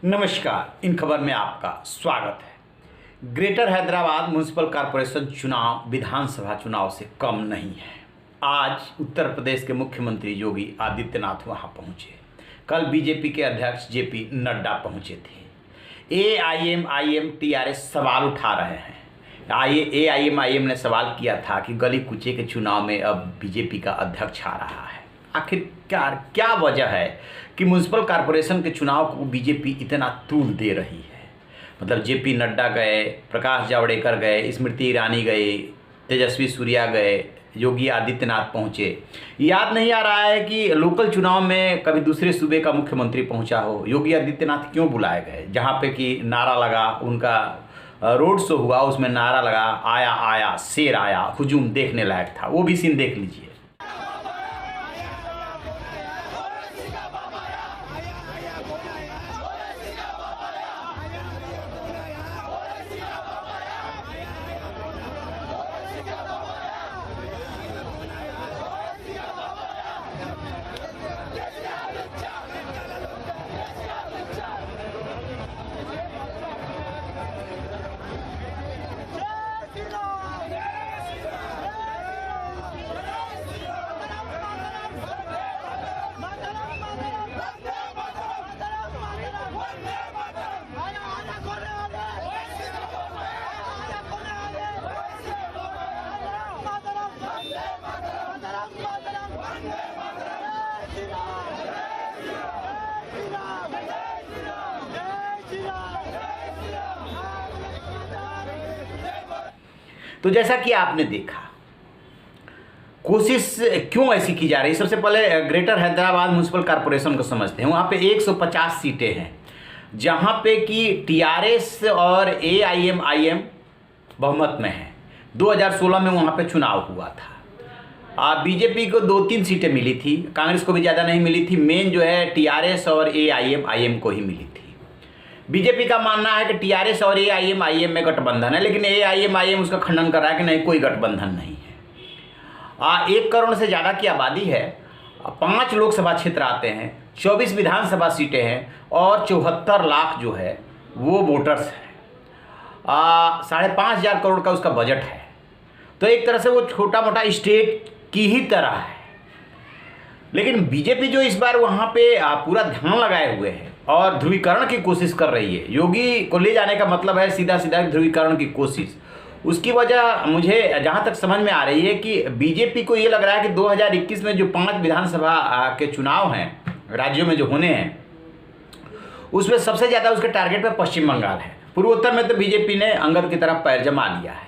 नमस्कार। इन खबर में आपका स्वागत है। ग्रेटर हैदराबाद म्युनिसिपल कॉरपोरेशन चुनाव विधानसभा चुनाव से कम नहीं है। आज उत्तर प्रदेश के मुख्यमंत्री योगी आदित्यनाथ वहां पहुंचे। कल बीजेपी के अध्यक्ष जेपी नड्डा पहुंचे थे। एआईएम टीआरएस सवाल उठा रहे हैं। एआईएम ने सवाल किया था कि गली कुचे के चुनाव में अब बीजेपी का अध्यक्ष आ रहा है। आखिर क्या वजह है कि म्युनिसिपल कॉरपोरेशन के चुनाव को बीजेपी इतना तूल दे रही है। मतलब जेपी नड्डा गए, प्रकाश जावड़ेकर गए, स्मृति ईरानी गए, तेजस्वी सूर्या गए, योगी आदित्यनाथ पहुंचे। याद नहीं आ रहा है कि लोकल चुनाव में कभी दूसरे सूबे का मुख्यमंत्री पहुंचा हो। योगी आदित्यनाथ क्यों बुलाए गए? जहां पे कि नारा लगा, उनका रोड शो हुआ, उसमें नारा लगा, आया आया शेर आया, हुजूम देखने लायक था। वो भी सीन देख लीजिए। तो जैसा कि आपने देखा, कोशिश क्यों ऐसी की जा रही है। सबसे पहले ग्रेटर हैदराबाद म्युनिसिपल कॉरपोरेशन को समझते हैं। वहाँ पे 150 सीटें हैं, जहाँ पे कि टीआरएस और एआईएम बहुमत में है। 2016 में वहाँ पे चुनाव हुआ था। बीजेपी को 2-3 सीटें मिली थी, कांग्रेस को भी ज़्यादा नहीं मिली थी। मेन जो है टीआरएस और एआईएम को ही मिली थी। बीजेपी का मानना है कि टीआरएस और एआईएम में गठबंधन है, लेकिन एआईएम उसका खंडन कर रहा है कि नहीं, कोई गठबंधन नहीं है। 1 करोड़ से ज़्यादा की आबादी है, 5 लोकसभा क्षेत्र आते हैं, 24 विधानसभा सीटें हैं और 74 लाख जो है वो वोटर्स हैं। 5,500 करोड़ का उसका बजट है। तो एक तरह से वो छोटा मोटा स्टेट की ही तरह है। लेकिन बीजेपी जो इस बार वहाँ पे पूरा ध्यान लगाए हुए है और ध्रुवीकरण की कोशिश कर रही है। योगी को ले जाने का मतलब है सीधा सीधा ध्रुवीकरण की कोशिश। उसकी वजह मुझे जहाँ तक समझ में आ रही है कि बीजेपी को ये लग रहा है कि 2021 में जो 5 विधानसभा के चुनाव हैं राज्यों में जो होने हैं, उसमें सबसे ज़्यादा उसके टारगेट पे पश्चिम बंगाल है। पूर्वोत्तर में तो बीजेपी ने अंगद की तरफ पैर जमा लिया है।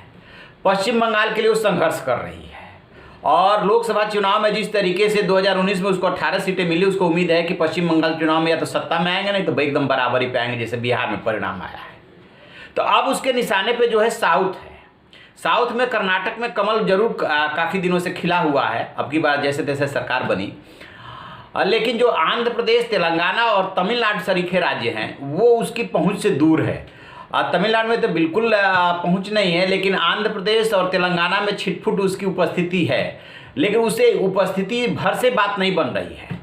पश्चिम बंगाल के लिए वो संघर्ष कर रही है। और लोकसभा चुनाव में जिस तरीके से 2019 में उसको 18 सीटें मिली, उसको उम्मीद है कि पश्चिम बंगाल चुनाव में या तो सत्ता में आएंगे, नहीं तो एकदम बराबरी पे आएंगे, जैसे बिहार में परिणाम आया है। तो अब उसके निशाने पे जो है साउथ है। साउथ में कर्नाटक में कमल जरूर काफ़ी दिनों से खिला हुआ है, अब की बार जैसे तैसे सरकार बनी। लेकिन जो आंध्र प्रदेश, तेलंगाना और तमिलनाडु सरीखे राज्य हैं, वो उसकी पहुँच से दूर है। तमिलनाडु में तो बिल्कुल पहुंच नहीं है, लेकिन आंध्र प्रदेश और तेलंगाना में छिटफुट उसकी उपस्थिति है, लेकिन उसे उपस्थिति भर से बात नहीं बन रही है।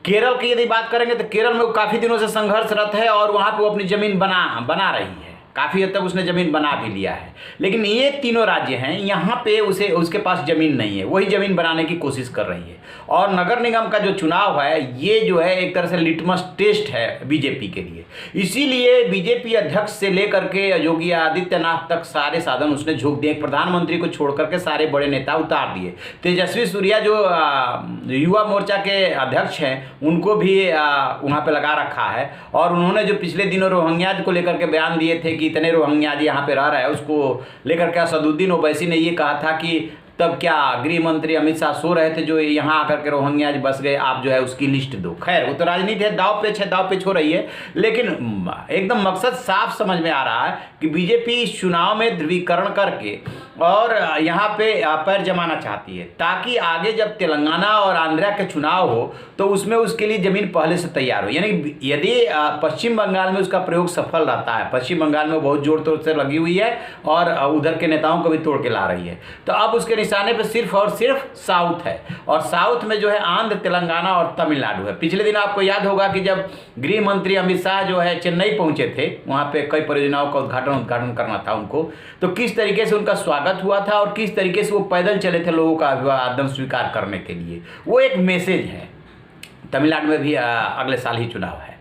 केरल की यदि बात करेंगे तो केरल में वो काफ़ी दिनों से संघर्षरत है और वहाँ पे वो अपनी ज़मीन बना रही है। काफ़ी हद तक उसने ज़मीन बना भी लिया है। लेकिन ये तीनों राज्य हैं, यहाँ पे उसके पास ज़मीन नहीं है, वही ज़मीन बनाने की कोशिश कर रही है। और नगर निगम का जो चुनाव है, ये जो है एक तरह से लिटमस टेस्ट है बीजेपी के लिए। इसीलिए बीजेपी अध्यक्ष से लेकर के योगी आदित्यनाथ तक सारे साधन उसने झोंक दिए। प्रधानमंत्री को छोड़ करके सारे बड़े नेता उतार दिए। तेजस्वी सूर्या जो युवा मोर्चा के अध्यक्ष हैं, उनको भी वहाँ पे लगा रखा है। और उन्होंने जो पिछले दिनों रोहिंग्याज को लेकर के बयान दिए थे कि इतने रोहिंग्याज यहाँ पे रह रहे हैं, उसको लेकर के असदुद्दीन ओवैसी ने ये कहा था कि तब क्या गृह मंत्री अमित शाह सो रहे थे जो यहाँ आकर के रोहिंग्याज बस गए, आप जो है उसकी लिस्ट दो। खैर, वो तो राजनीति है, दाव पेच हो रही है। लेकिन एकदम मकसद साफ समझ में आ रहा है कि बीजेपी इस चुनाव में ध्रुवीकरण करके और यहाँ पे पैर जमाना चाहती है, ताकि आगे जब तेलंगाना और आंध्रा के चुनाव हो तो उसमें उसके लिए ज़मीन पहले से तैयार हो। यानी यदि पश्चिम बंगाल में उसका प्रयोग सफल रहता है, पश्चिम बंगाल में बहुत जोर तोर से लगी हुई है और उधर के नेताओं को भी तोड़ के ला रही है, तो अब उसके निशाने पर सिर्फ और सिर्फ साउथ है। और साउथ में जो है आंध्र, तेलंगाना और तमिलनाडु है। पिछले दिन आपको याद होगा कि जब गृह मंत्री अमित शाह जो है चेन्नई पहुंचे थे, वहाँ पे कई परियोजनाओं का उद्घाटन करना था उनको, तो किस तरीके से उनका स्वागत हुआ था और किस तरीके से वो पैदल चले थे लोगों का अभिवादन स्वीकार करने के लिए। वो एक मैसेज है। तमिलनाडु में भी अगले साल ही चुनाव है।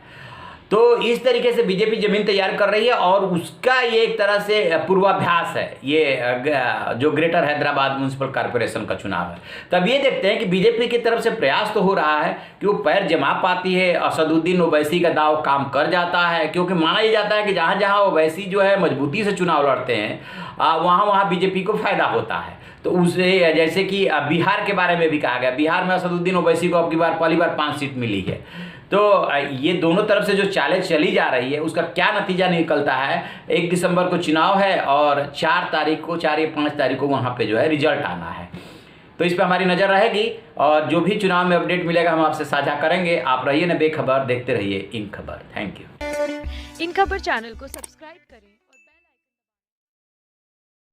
तो इस तरीके से बीजेपी जमीन तैयार कर रही है और उसका ये एक तरह से पूर्वाभ्यास है, ये जो ग्रेटर हैदराबाद म्युनिसिपल कॉर्पोरेशन का चुनाव है। तब ये देखते हैं कि बीजेपी की तरफ से प्रयास तो हो रहा है कि वो पैर जमा पाती है, असदुद्दीन ओवैसी का दाव काम कर जाता है, क्योंकि माना ही जाता है कि जहाँ जहाँ ओवैसी जो है मजबूती से चुनाव लड़ते हैं वहाँ वहाँ बीजेपी को फायदा होता है। तो उसे जैसे कि बिहार के बारे में भी कहा गया, बिहार में असदुद्दीन ओवैसी को अब की बार पहली बार 5 सीट मिली है। तो ये दोनों तरफ से जो चालें चली जा रही है उसका क्या नतीजा निकलता है। 1 दिसंबर को चुनाव है और 4 तारीख को 4 या 5 तारीख को वहाँ पे जो है रिजल्ट आना है। तो इस पे हमारी नज़र रहेगी और जो भी चुनाव में अपडेट मिलेगा हम आपसे साझा करेंगे। आप रहिए ना बेखबर, देखते रहिए इन खबर। Thank you. इन खबर चैनल को सब्सक्राइब करें।